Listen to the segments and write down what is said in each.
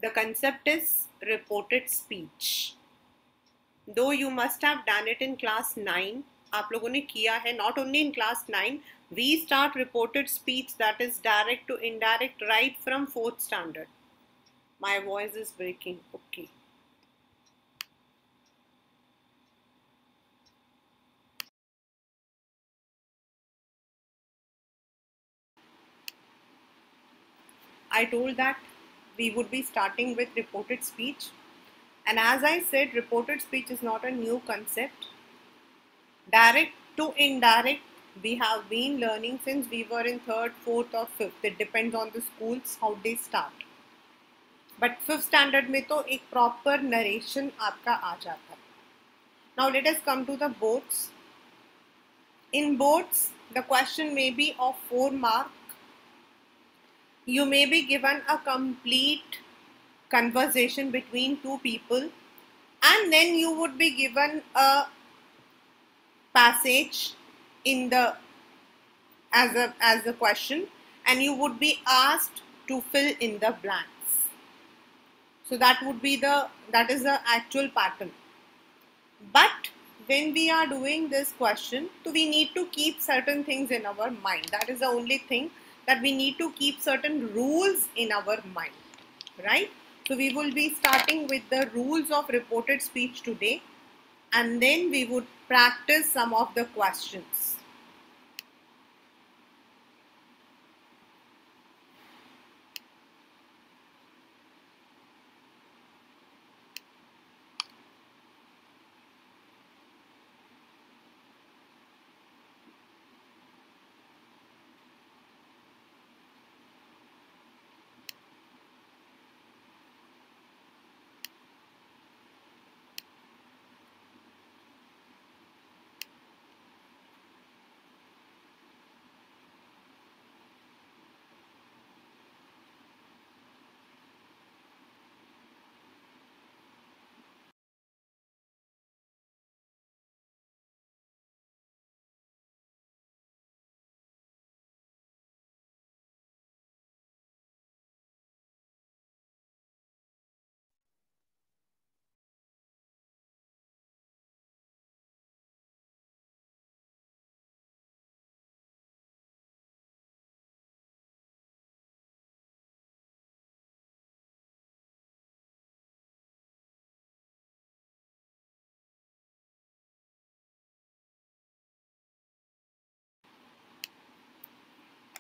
The concept is reported speech. Though you must have done it in class 9, आप लोगों ने किया है, not only in class 9, we start reported speech, that is direct to indirect, right from 4th standard. My voice is breaking. Okay. I told that we would be starting with reported speech. And as I said, reported speech is not a new concept. Direct to indirect, we have been learning since we were in 3rd, 4th or 5th. It depends on the schools how they start. But 5th standard में तो एक proper narration आपका आ जाता है. Now let us come to the boards. In boards, the question may be of 4 mark. You may be given a complete conversation between two people, and then you would be given a passage in the as a question, and you would be asked to fill in the blanks. So that is the actual pattern. But when we are doing this question, so we need to keep certain things in our mind. That is the only thing, that we need to keep certain rules in our mind, right? So we will be starting with the rules of reported speech today, and then we would practice some of the questions.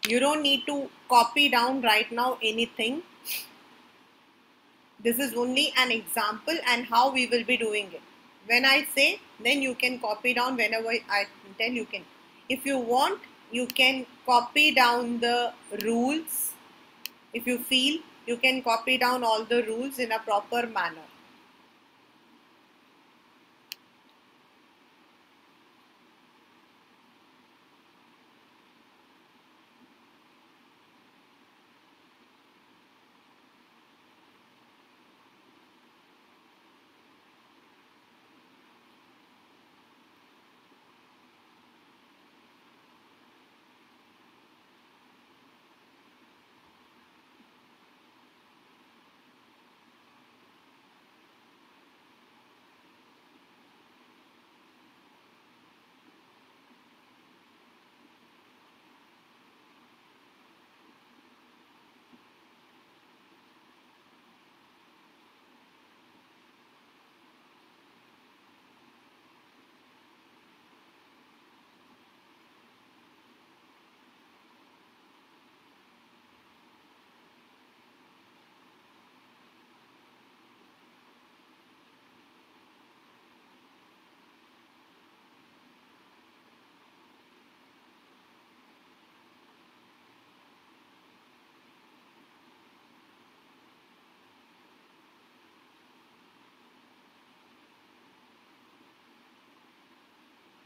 You don't need to copy down right now anything. This is only an example and how we will be doing it. When I say, then you can copy down. Whenever I tell, you can. If you want, you can copy down the rules. If you feel, you can copy down all the rules in a proper manner.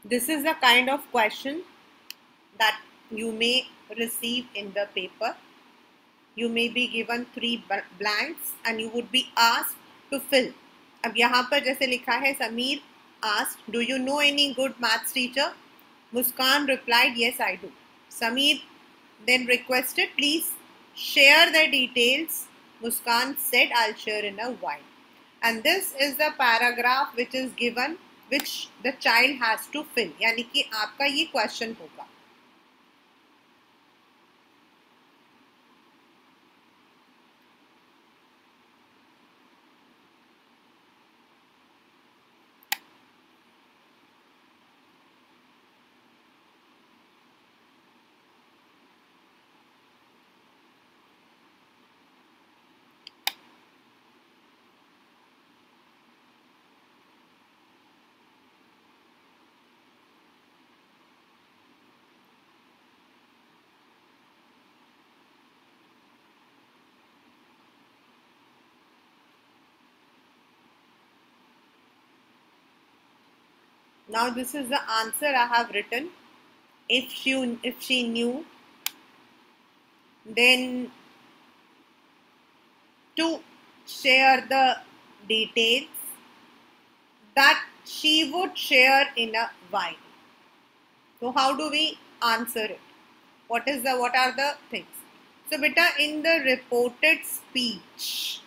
This is the kind of question that you may receive in the paper. You may be given 3 blanks and you would be asked to fill. अब यहाँ पर जैसे लिखा है, Sameer asked, do you know any good maths teacher? Muskan replied, yes, I do. Sameer then requested, please share the details Muskan said, I'll share in a while. And this is the paragraph which is given, which the child has to fill. यानी कि आपका ये question होगा. Now this is the answer I have written. If she knew, then to share the details that she would share in a while. So how do we answer it? What are the things? So beta, in the reported speech,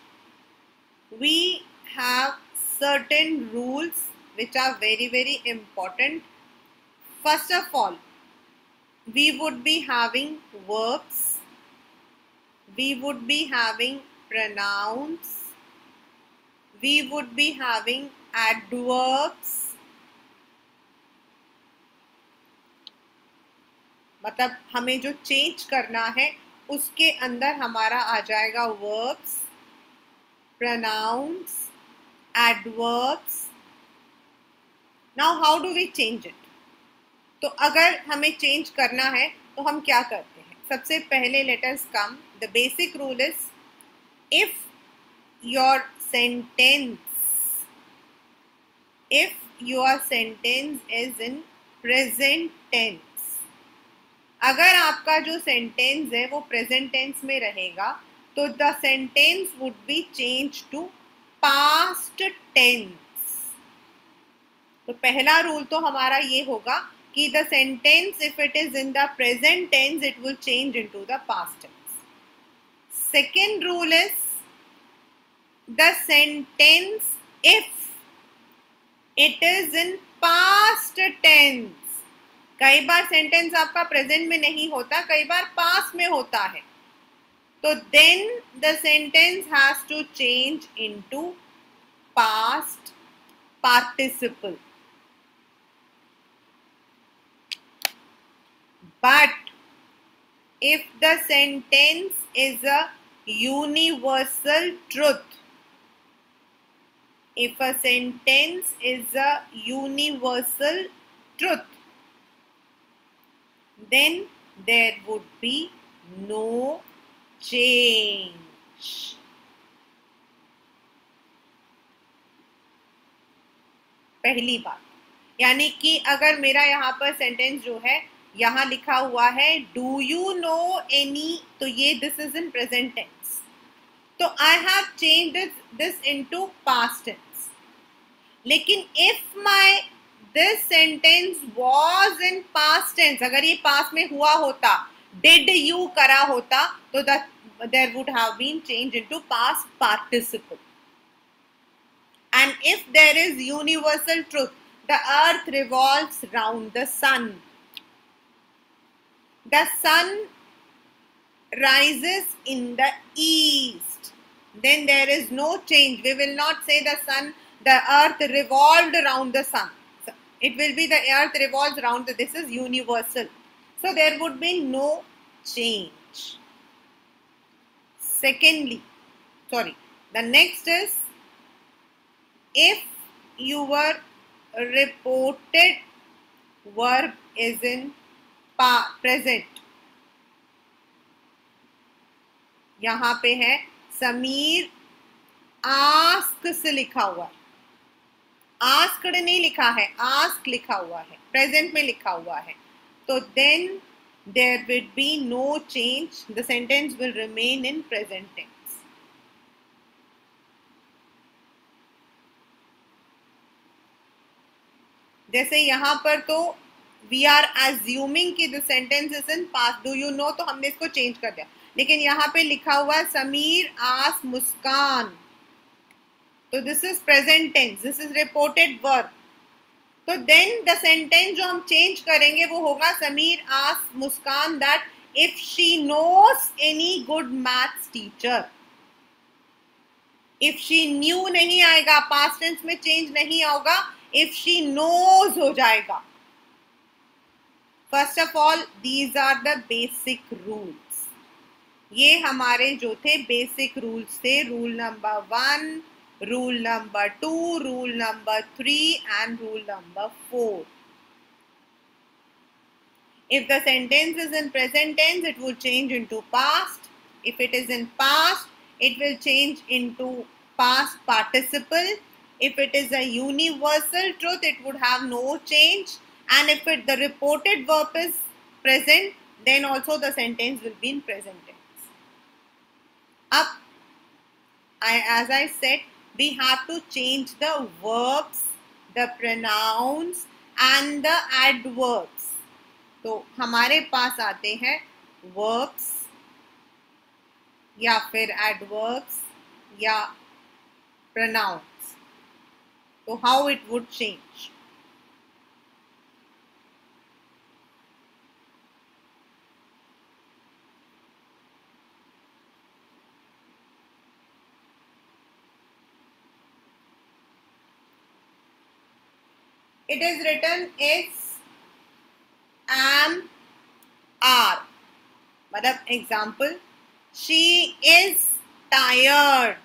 we have certain rules which are very, very important. First of all, we would be having verbs, we would be having pronouns, we would be having adverbs, मतलब हमें जो change करना है उसके अंदर हमारा आ जाएगा verbs, pronouns, adverbs. Now how do we change it? तो अगर हमें चेंज करना है तो हम क्या करते हैं? सबसे पहले let us come. The basic rule is, if your sentence is in present tense, अगर आपका जो सेंटेंस है वो प्रेजेंट टेंस में रहेगा तो the sentence would be change to past tense. तो पहला रूल तो हमारा ये होगा कि the sentence if it is in the present tense it will change into the past tense. Second rule is the sentence if it is in past tense. कई बार sentence आपका प्रेजेंट में नहीं होता, कई बार पास्ट में होता है, तो then the sentence has to change into past participle. But if the sentence is a universal truth, if a sentence is a universal truth, then there would be no change. पहली बात, यानी कि अगर मेरा यहाँ पर सेंटेंस जो है यहाँ लिखा हुआ है डू यू नो एनी, तो ये this is in present tense, तो I have changed this into past tense. लेकिन if my this sentence was in past tense, अगर ये पास्ट में हुआ होता, डिड यू करा होता, तो there would have been change into past participle. And if there is universal truth, the earth revolves round the sun. The sun rises in the east. Then there is no change. We will not say the earth revolved around the sun. It will be the earth revolves around the, this is universal. So there would be no change. The next is, if your reported verb is in present, यहाँ पे है Sameer ask से लिखा हुआ, asked नहीं लिखा है, ask लिखा हुआ है, प्रेजेंट में लिखा हुआ है, तो then there will be no change. The sentence will remain in present tense. जैसे यहाँ पर तो वी आर एज्यूमिंग कि the sentence is in past, do you know, तो हमने इसको चेंज कर दिया. लेकिन यहाँ पे लिखा हुआ है समीर आस्क मुस्कान, तो this is present tense, this is reported verb. तो देन द सेंटेंस जो हम चेंज करेंगे वो होगा Sameer ask Muskan that if she knows any good maths teacher. If she knew नहीं आएगा, पास्ट टेंस में चेंज नहीं होगा, इफ शी नोज हो जाएगा। First of all these are the basic rules, ये हमारे जो थे बेसिक रूल्स थे, rule number 1, rule number 2, rule number 3 and rule number 4. If the sentence is in present tense, it will change into past. If it is in past, it will change into past participle. If it is a universal truth, it would have no change. And if the reported verb is present, then also the sentence will be in present tense. Up, as I said, we have to change the verbs, the pronouns and the adverbs. तो हमारे पास आते हैं verbs या फिर adverbs या pronouns. तो how it would change? It is written as am, are. मतलब example, she is tired,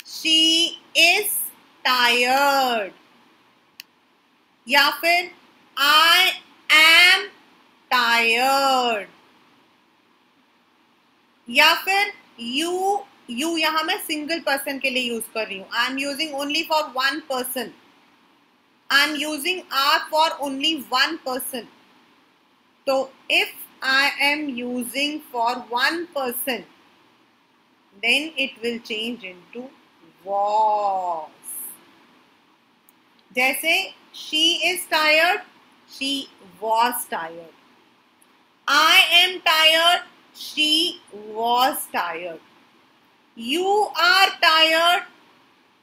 she is tired. या फिर I am tired. या फिर you यहाँ मैं सिंगल पर्सन के लिए यूज कर रही हूँ, I am using only for one person, I am using are for only one person. So if I am using for one person, then it will change into was. जैसे she is tired, she was tired. I am tired, she was tired. You are tired,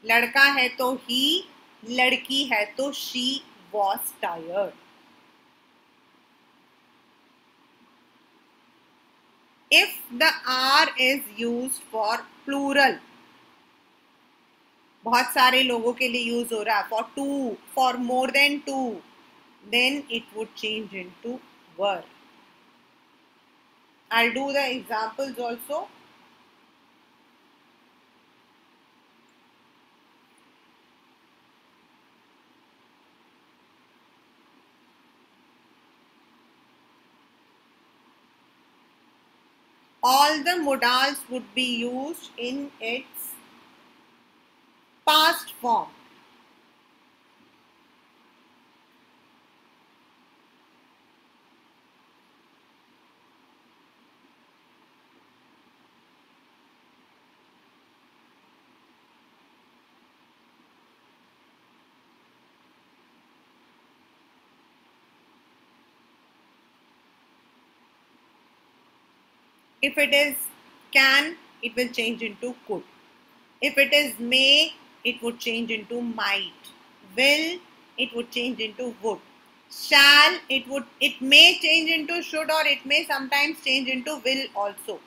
लड़का है तो he, लड़की है तो she was tired. If the are is used for plural, बहुत सारे लोगों के लिए यूज हो रहा है, for two, for more than two, then it would change into were. I'll do the examples also. All the modals would be used in its past form. If it is can, it will change into could. If it is may, it would change into might. Will, it would change into would. Shall, it may change into should, or it may sometimes change into will also.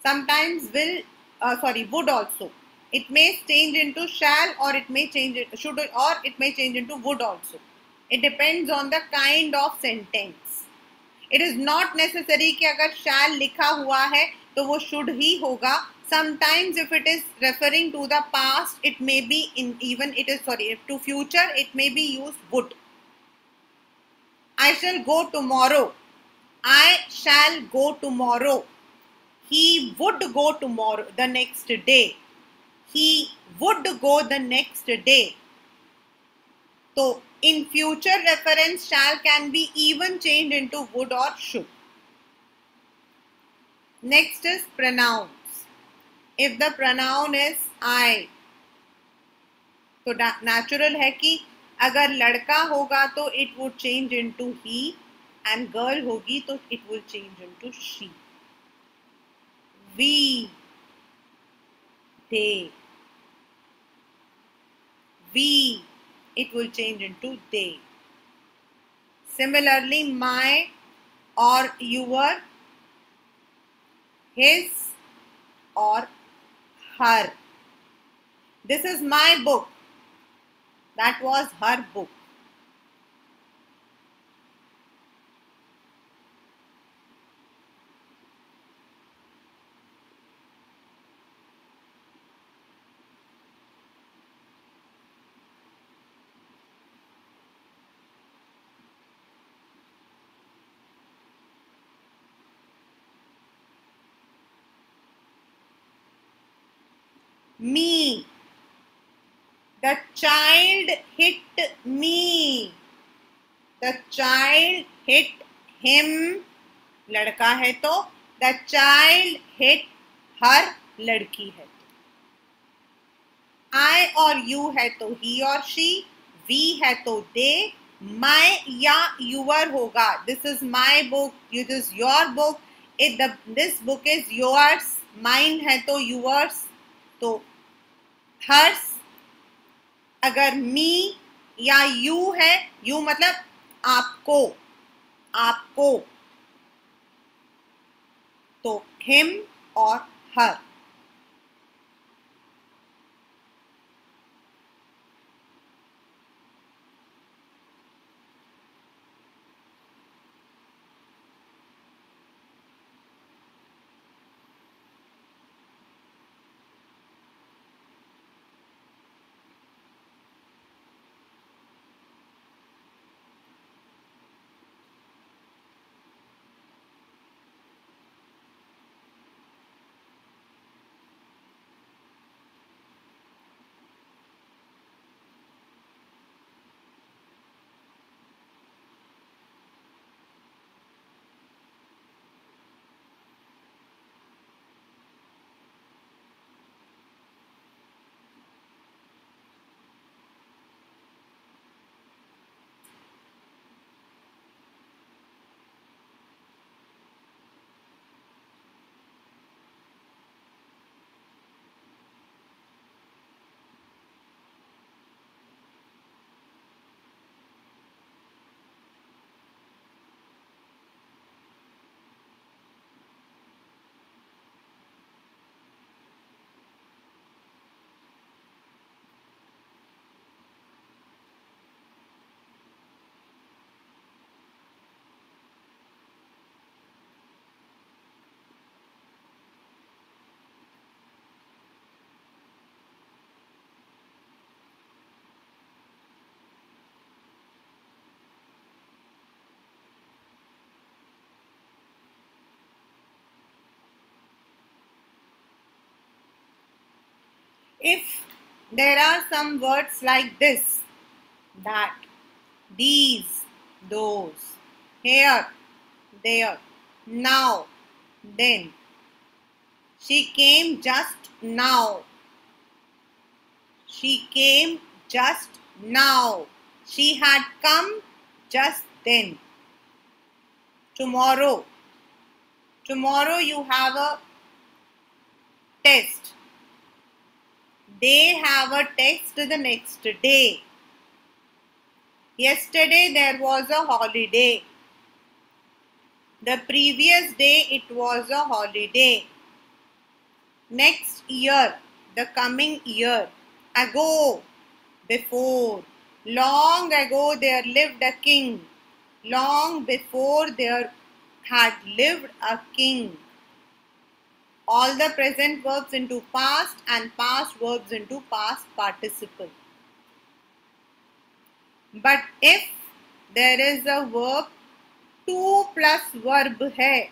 Sometimes would also. It may change into shall, or it may change it should, or it may change into would also. It depends on the kind of sentence. It is not necessary कि अगर shall लिखा हुआ है तो वो should ही होगा. Sometimes if it is referring to the past, it may be to future, it may be used would. I shall go tomorrow. I shall go tomorrow. He would go tomorrow, the next day. He would go the next day. So in future reference, shall can be even changed into would or should. Next is pronouns. If the pronoun is I, तो natural है कि अगर लड़का होगा तो it would change into he, and girl होगी तो it will change into she. we, they, we, it will change into they. Similarly, my or your, his or her. This is my book. That was her book. Me. The child hit me. The child hit him. लड़का है तो the child hit her. लड़की है तो I और you है तो he और she. We है तो they. My या your होगा. This is my book. This is your book. This book is yours. Mine है तो yours. तो hers. अगर me या you है, you मतलब आपको, आपको, तो him और her. If there are some words like this, that, these, those, here, there, now, then, she came just now, she came just now, she had come just then, tomorrow, tomorrow you have a test, they have a test the next day, yesterday there was a holiday, the previous day it was a holiday, next year, the coming year, ago, before, long ago there lived a king, long before there had lived a king. All the present verbs into past and past verbs into past participle. But if there is a verb 2 plus verb है,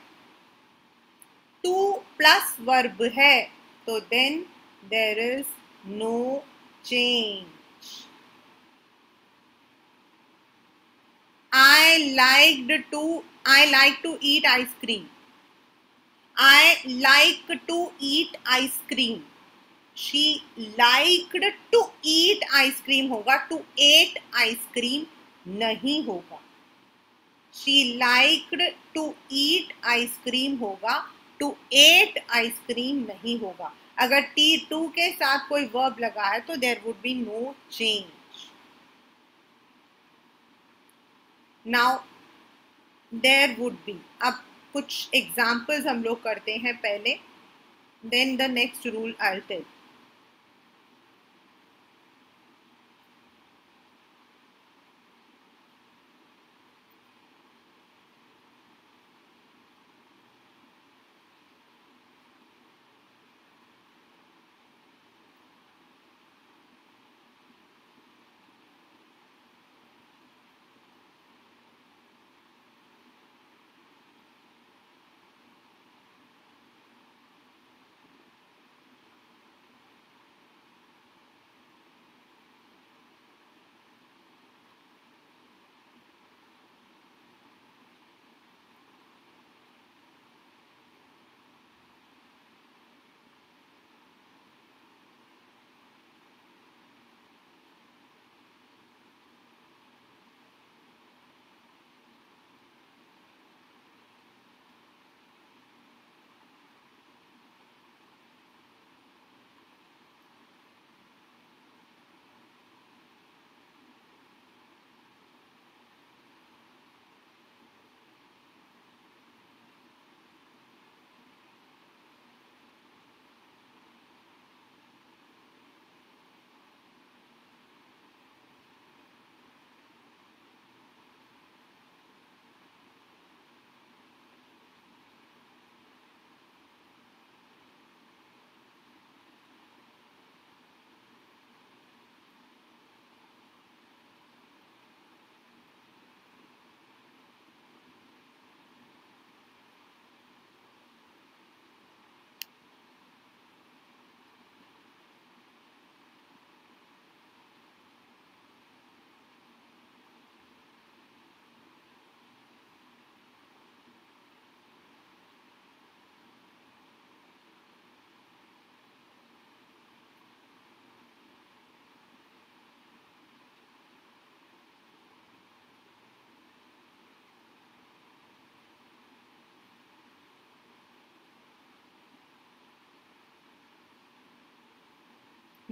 2 plus verb है, तो then there is no change. I like to eat ice cream. I like to eat ice cream. She liked to eat ice cream होगा, to ate ice cream नहीं होगा. She liked to eat ice cream होगा, to eight ice cream नहीं होगा. अगर T2 के साथ कोई वर्ब लगा है तो there would be no change. Now there would be, अब कुछ एग्जाम्पल्स हम लोग करते हैं पहले, then the next rule I will tell.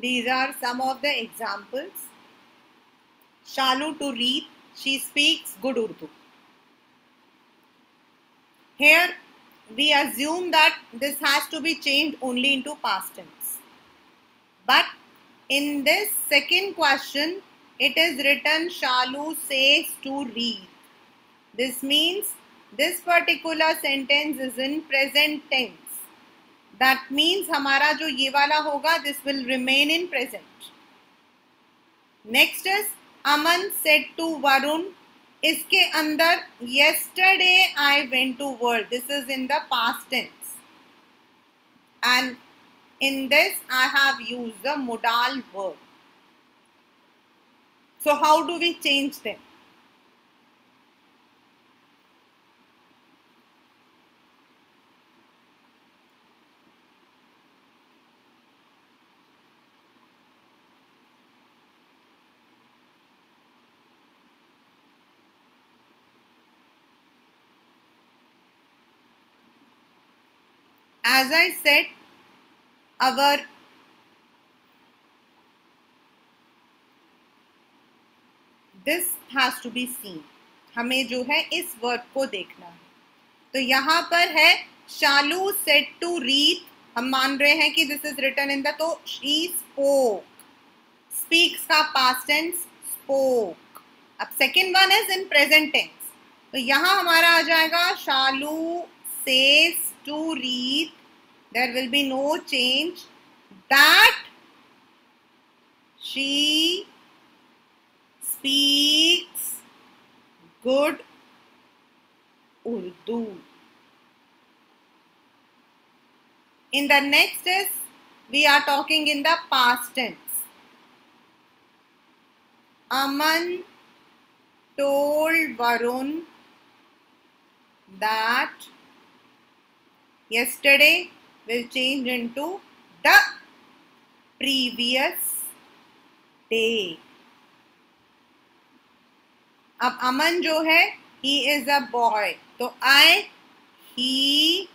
These are some of the examples. Shalu to read, she speaks good Urdu. Here we assume that this has to be changed only into past tense. But in this second question, it is written Shalu says to read. This means this particular sentence is in present tense. That means हमारा जो ये वाला होगा, this will remain in present. Next is Aman said to Varun. इसके अंदर yesterday I went to work. This is in the past tense. And in this I have used the modal verb. So how do we change them? As I said, our this has to be seen. हमें जो है इस verb को देखना है. तो यहाँ पर है शालू said to read. हम मान रहे हैं कि this is written in the, तो she spoke. Speaks का past tense spoke. अब second one is in present tense. तो यहाँ हमारा आ जाएगा शालू says to read. There will be no change. That she speaks good Urdu. In the next is, we are talking in the past tense. Aman told Varun that yesterday will change into the previous day. अब अमन जो है he is a boy, तो I, he,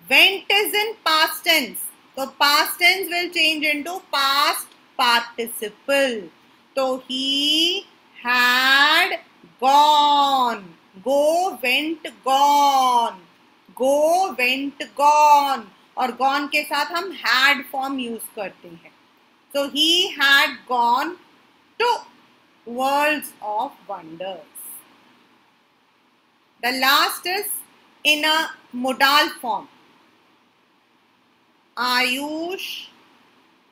Went is in past tense. So past tense will change into past participle. So he had gone. Go, went, gone. Go, went, gone. और gone के साथ हम had form use करते हैं. So he had gone to worlds of wonders. The last is in a modal form. Ayush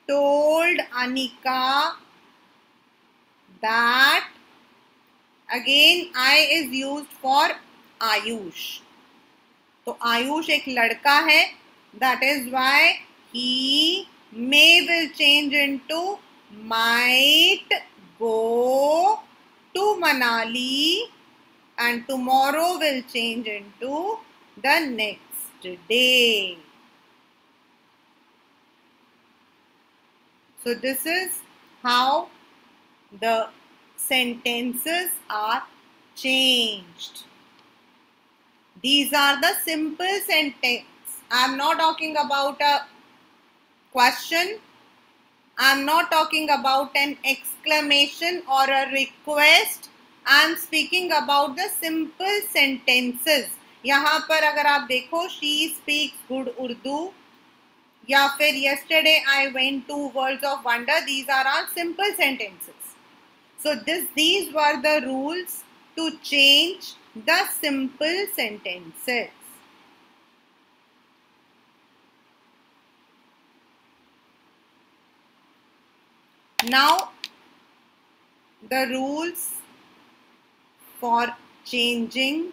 told Anika that, again I is used for Ayush. तो आयुष एक लड़का है, that is why he may will change into might go to Manali and tomorrow will change into the next day. So this is how the sentences are changed. These are the simple sentences. I am not talking about a question. I am not talking about an exclamation or a request. I am speaking about the simple sentences. यहाँ पर अगर आप देखो, she speaks good Urdu, या फिर yesterday I went to worlds of wonder. These are all simple sentences. So these were the rules to change the simple sentences. Now the rules for changing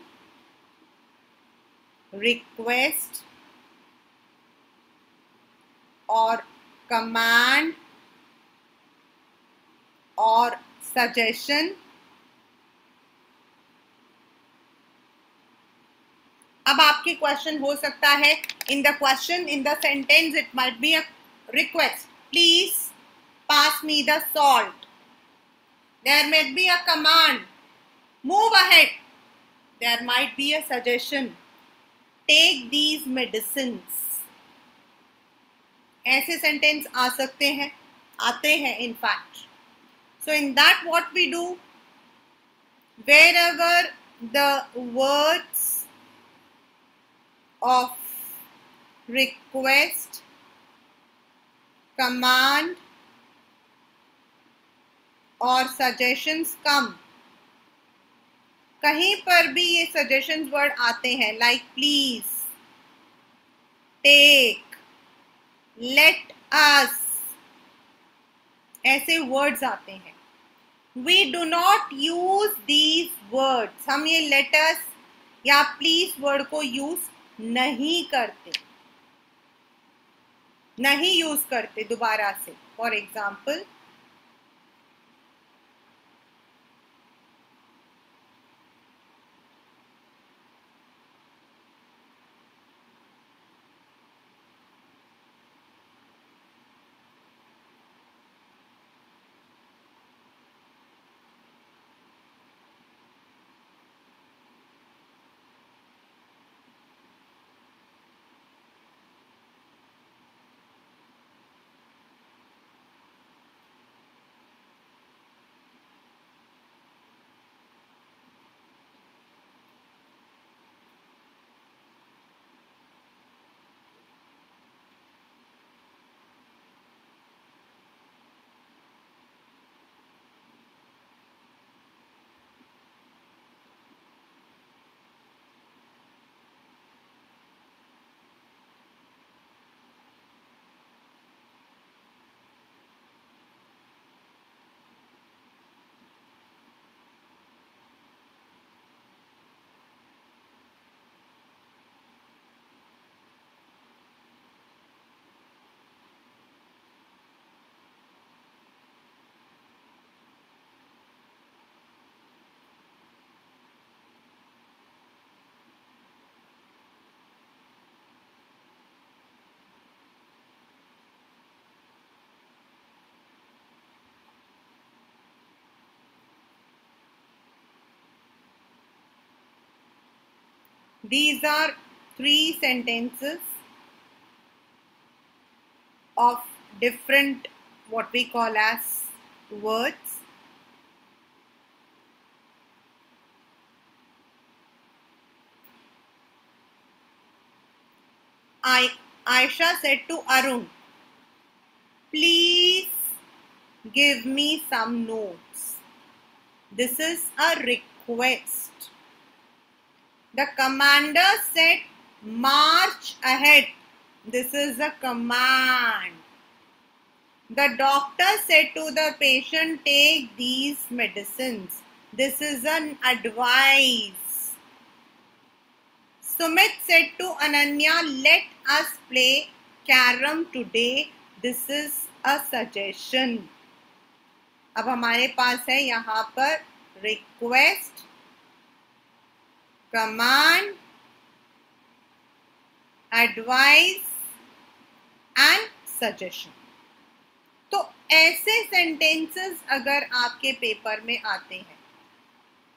request or command or suggestion. अब आपके question हो सकता है, in the question, in the sentence it might be a request, please pass me the salt. There might be a command, move ahead. There might be a suggestion, take these medicines. ऐसे sentence आ सकते हैं, आते हैं in fact. So in that what we do, wherever the words of request, command और suggestions come, कहीं पर भी ये suggestions word आते हैं, like please, take, let us, ऐसे words आते हैं. We do not use these words. हम ये let us या please word को use नहीं करते, नहीं यूज करते दोबारा से. For example, these are 3 sentences of different what we call as words. Aisha said to Arun, please give me some notes. This is a request. The commander said, march ahead. This is a command. The doctor said to the patient, take these medicines. This is an advice. Sumit said to Ananya, let us play carom today. This is a suggestion. अब हमारे पास है यहाँ पर request, command, advice and suggestion. तो ऐसे sentences अगर आपके paper में आते हैं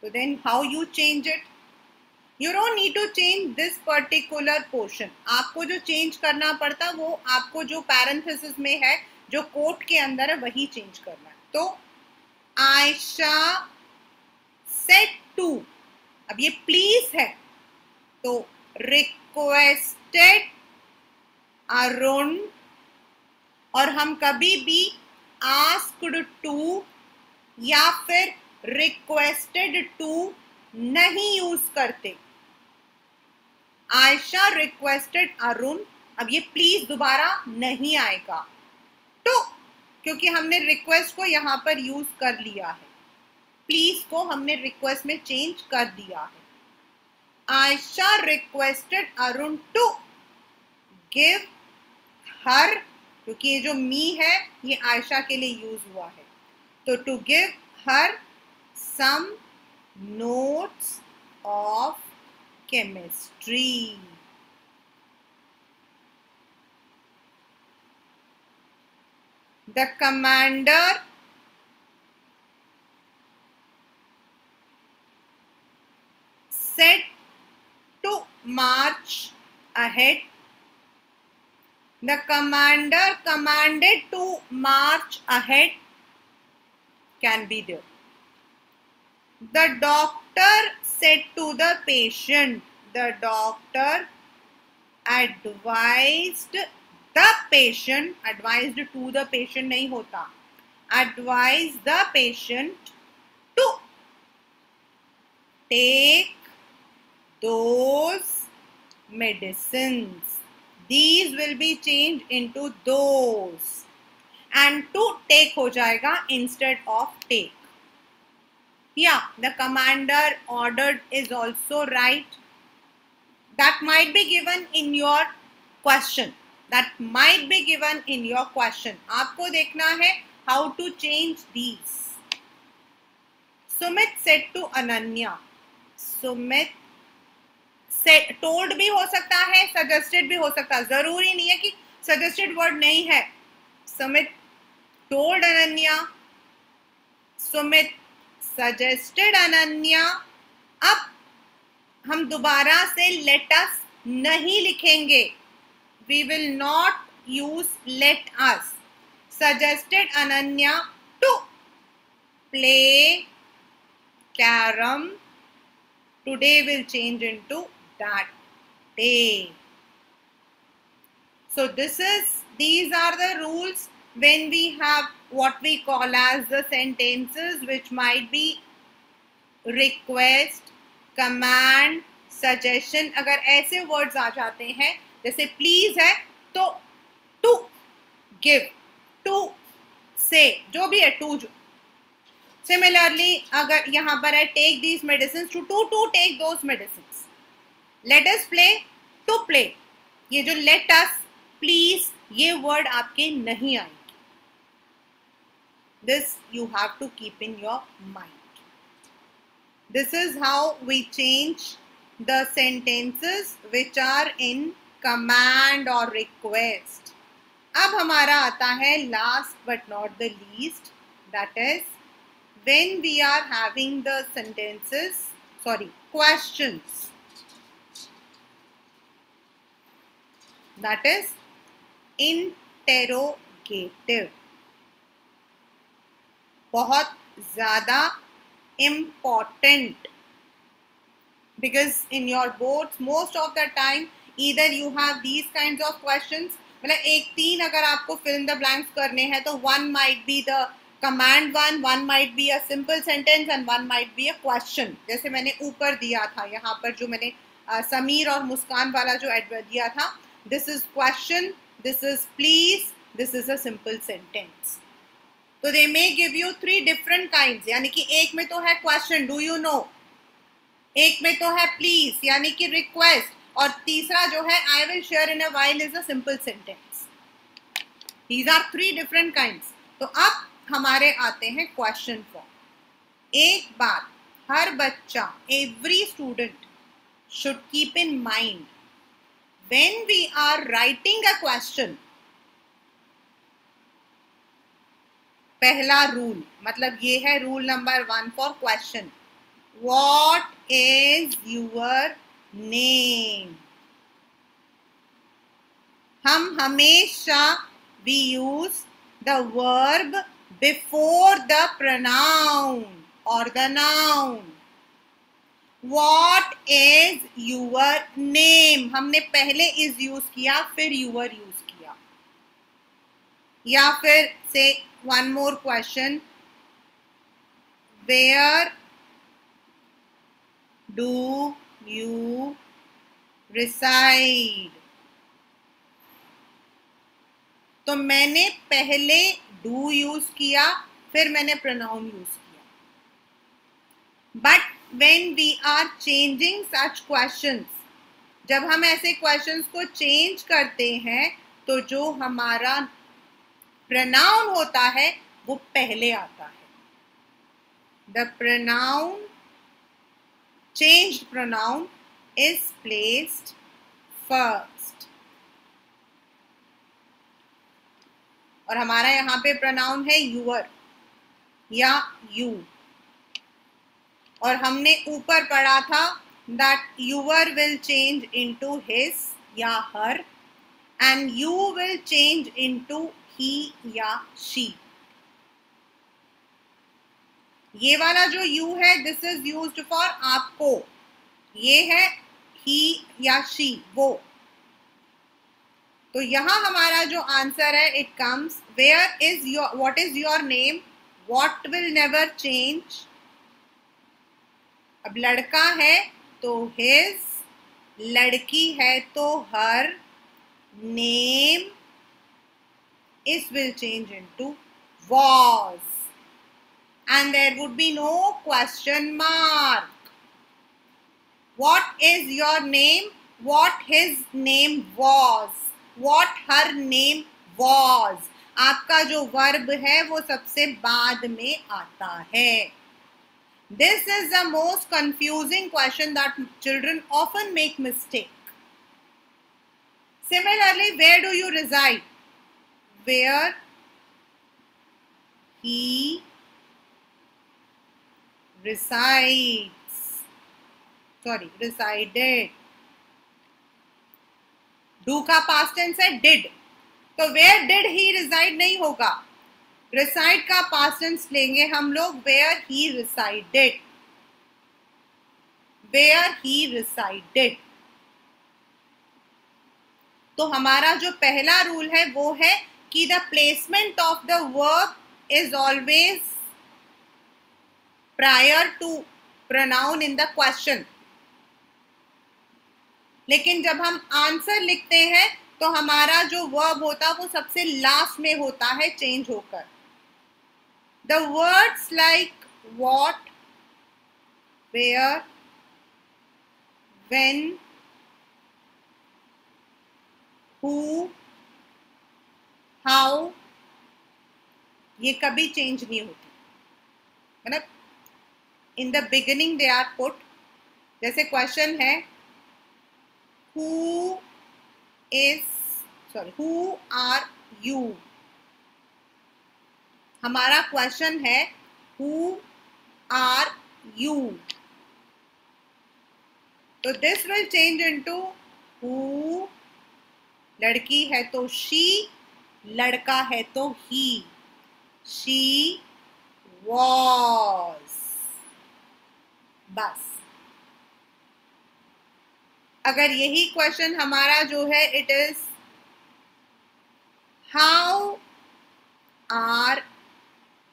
तो then how you change it? You don't need to change this particular portion. आपको जो change करना पड़ता वो आपको जो parenthesis में है, जो quote के अंदर है, वही change करना है. तो Aisha said to, अब ये please है तो requested Arun, और हम कभी भी asked to या फिर requested to नहीं यूज करते. आयशा रिक्वेस्टेड अरुण, अब ये प्लीज दोबारा नहीं आएगा तो क्योंकि हमने रिक्वेस्ट को यहां पर यूज कर लिया है, प्लीज को हमने रिक्वेस्ट में चेंज कर दिया है. Ayesha requested Arun to give her, क्योंकि ये जो मी है ये आयशा के लिए यूज हुआ है, तो to give her some notes of chemistry. The commander said to march ahead. The commander commanded to march ahead can be there. The doctor said to the patient, the doctor advised the patient, advised to the patient नहीं होता, advised the patient to take those medicines. These will be changed into those and to take हो जाएगा instead of take. Yeah, the commander ordered is also right. That might be given in your question. That might be given in your question. आपको देखना है how to change these. Sumit said to Ananya. Sumit said, told भी हो सकता है, suggested भी हो सकता है. जरूरी नहीं है कि suggested word नहीं है. Sumit told Ananya. Sumit suggested Ananya. अब हम दोबारा से let us नहीं लिखेंगे. We will not use let us. Suggested Ananya to play carom. Today will change into that day. So these are the rules when we have what we call as the sentences which might be request, command, suggestion. अगर ऐसे words आ जाते हैं जैसे please है तो to give, to say, जो भी है to. Similarly अगर यहाँ पर है take these medicines, to take those medicines. Let us play, to play. ये जो let us, please, ये word आपके नहीं आएंगे. This you have to keep in your mind. This is how we change the sentences which are in command or request. अब हमारा आता है last but not the least, that is when we are having the sentences, questions. That is in interrogative, बहुत ज्यादा important, because in your boards most of the time either you have these kinds of questions, मतलब एक तीन अगर आपको fill in the blanks करने हैं तो one might be the command one might be a simple sentence and one might be a question, जैसे मैंने ऊपर दिया था यहाँ पर जो मैंने समीर और मुस्कान वाला जो दिया था, this is question, this is please, this is a simple sentence. तो they may give you 3 different kinds, यानी कि एक में तो है question, do you know, एक में तो है प्लीज यानी कि रिक्वेस्ट, और तीसरा जो है I will share in a while is a simple sentence. These are 3 different kinds. तो अब हमारे आते हैं क्वेश्चन फॉर्म. एक बात हर बच्चा, every student should keep in mind, when we are writing a question, पहला रूल, मतलब ये है rule number 1 for question. What is your name? हम हमेशा we use the verb before the pronoun or the noun. What is your name? हमने पहले is use किया फिर your use किया. या फिर say one more question, where do you reside? तो मैंने पहले do यूज किया फिर मैंने pronoun यूज किया. But when we are changing such questions, जब हम ऐसे questions को change करते हैं तो जो हमारा pronoun होता है वो पहले आता है. The pronoun, changed pronoun is placed first. और हमारा यहाँ पे pronoun है your या you, और हमने ऊपर पढ़ा था that your will change into his या her and you will change into he या she. ये वाला जो you है this is used for आपको, ये है he या she वो. तो यहाँ हमारा जो आंसर है it comes where is your, what is your name, what will never change. अब लड़का है तो his, लड़की है तो her, name is will change into was and there would be no question mark. What is your name, what his name was, what her name was. आपका जो verb है वो सबसे बाद में आता है. This is the most confusing question that children often make mistake. Similarly, where do you reside? Where he resides. Sorry, resided. Do का past tense है did. तो where did he reside नहीं होगा. Reside का past tense लेंगे हम लोग where he resided. Where he resided. तो हमारा जो पहला रूल है वो है कि the placement of the verb is always prior to pronoun in the question. लेकिन जब हम आंसर लिखते हैं तो हमारा जो वर्ब होता है वो सबसे लास्ट में होता है चेंज होकर. The words like what, where, when, who, how, ये कभी चेंज नहीं होती. मतलब in the beginning they are put. जैसे क्वेश्चन है who are you. हमारा क्वेश्चन है who are you. तो this will change into who, लड़की है तो she, लड़का है तो he, she was. बस अगर यही क्वेश्चन हमारा जो है it is how are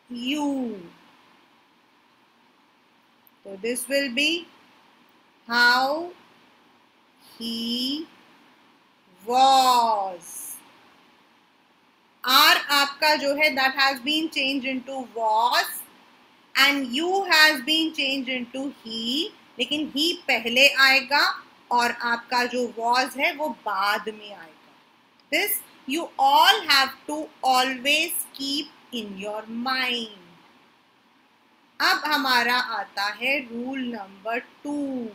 you, तो this will be how he was. Are आपका जो है that has been change into was and you has been change into he, लेकिन ही पहले आएगा और आपका जो was है वो बाद में आएगा. This you all have to always keep in your mind. अब हमारा आता है रूल नंबर 2.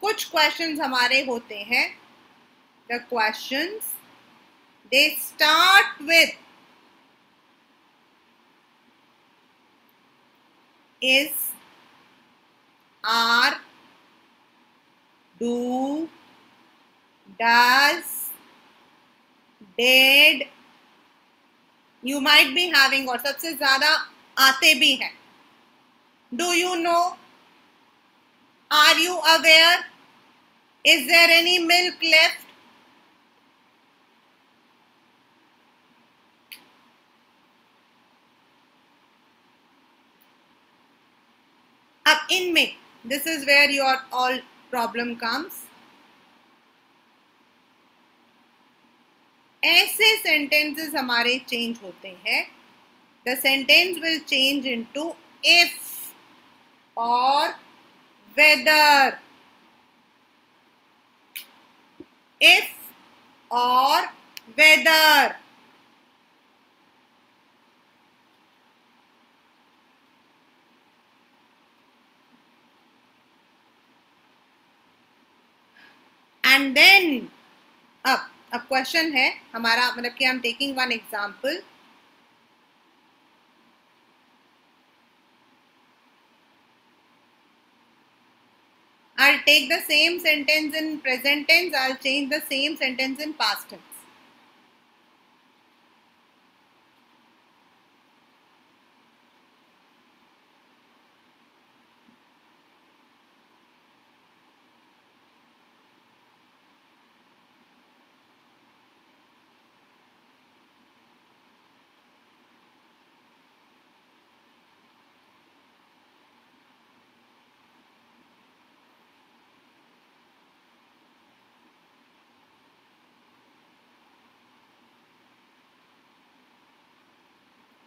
कुछ क्वेश्चंस हमारे होते हैं, the questions they start with is, are, do, does, did. You might be having, और सबसे ज्यादा आते भी हैं, do you know, are you aware, is there any milk left. अब इनमें this is where your all problem comes. ऐसे sentences हमारे चेंज होते हैं. The sentence will change into if और वेदर. इफ और वेदर. एंड देन अब question है हमारा, मतलब कि I am taking one example. I'll take the same sentence in present tense, I'll change the same sentence in past tense.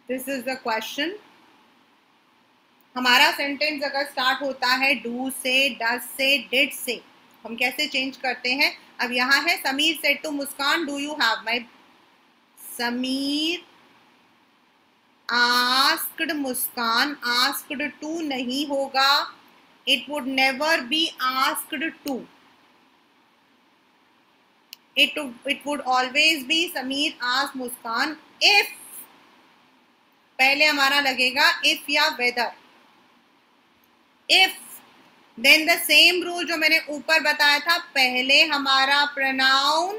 This is the question. हमारा sentence अगर start होता है do से, डज से, डिड से, हम कैसे चेंज करते हैं. अब यहाँ है Sameer said to Muskan do you have my. Sameer asked Muskan. Asked to नहीं होगा, it would never be asked to. It would always be Sameer asked Muskan if. पहले हमारा लगेगा if या whether. if then the same rule जो मैंने ऊपर बताया था, पहले हमारा pronoun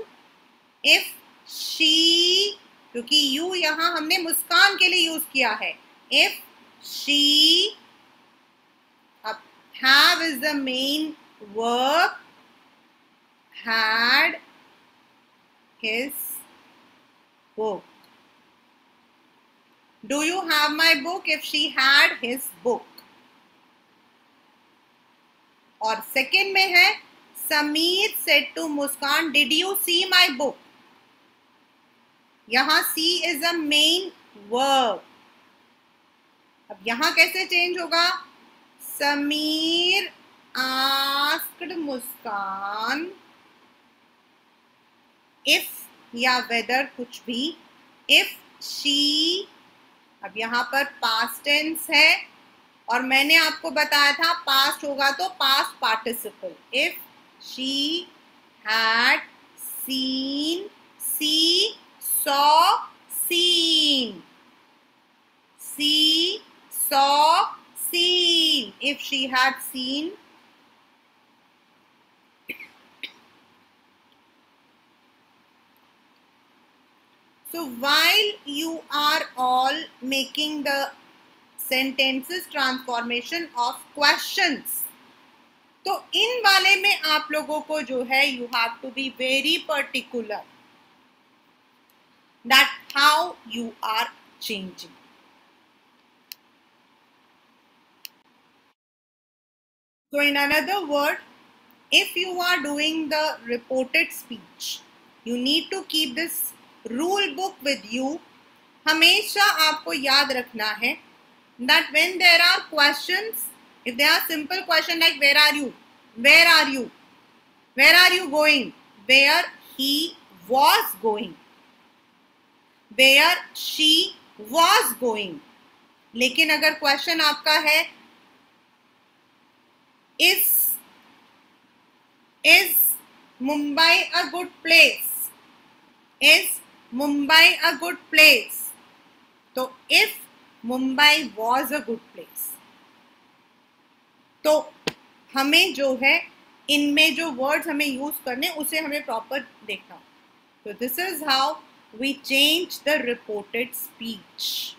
if she, क्योंकि you यहाँ हमने मुस्कान के लिए यूज किया है. if she, अब have is the main verb, had his book. Do you have my book? If she had his book. और सेकेंड में है Sameer said to Muskan did you see my book. यहां see is a main verb. अब यहां कैसे change होगा. Sameer asked Muskan if या whether कुछ भी. if she, अब यहाँ पर past tense है और मैंने आपको बताया था past होगा तो past participle. if she had seen, see, saw, seen. See, saw, seen. if she had seen. So while you are all making the sentences transformation of questions, तो इन वाले में आप लोगों को जो है you have to be very particular that how you are changing. So in another word, if you are doing the reported speech, you need to keep this rule book with you. हमेशा आपको याद रखना है that when there are questions, if there are simple questions like where are you, where are you, where are you going, where he was going, where she was going. लेकिन अगर question आपका है is Mumbai a good place, is Mumbai a good place, तो if Mumbai was a good place, तो हमें जो है इनमें जो वर्ड्स हमें यूज करने उसे हमें प्रॉपर देखना. तो this is how we change the reported speech.